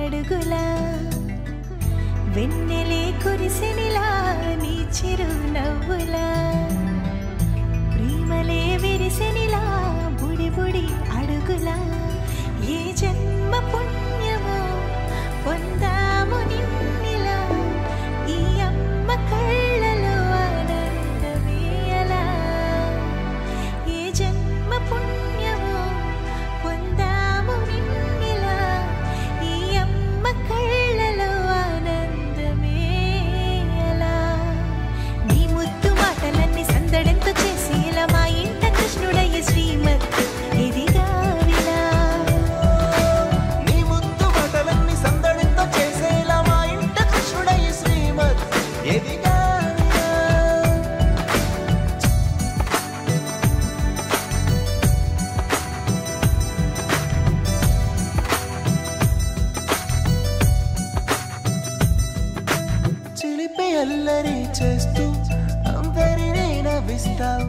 అడుగులా వెన్నెలే కురిసెనిలా నీ చిరు నవ్వులా ప్రేమలే విరిసెనిలా బుడి బుడి అడుగులా ఏ జన్మ పుణ్యమో పొందాము నిన్నిలా ఈ అమ్మ కళ్ళలో ఆనందమే అలా ఏ జన్మ పుణ్యమో పొందాము నిన్నిలా ఈ అమ్మ కళ్ళలో ఆనందమే అలా నీ ముద్దు మాటలన్నీ సందడంతో చేసి ఇలా మా ఇంట కృష్ణుడయ్య శ్రీమత్ ఎదిగా చిలిపి అల్లరి చేస్తూ అందరినీ నవ్విస్తావు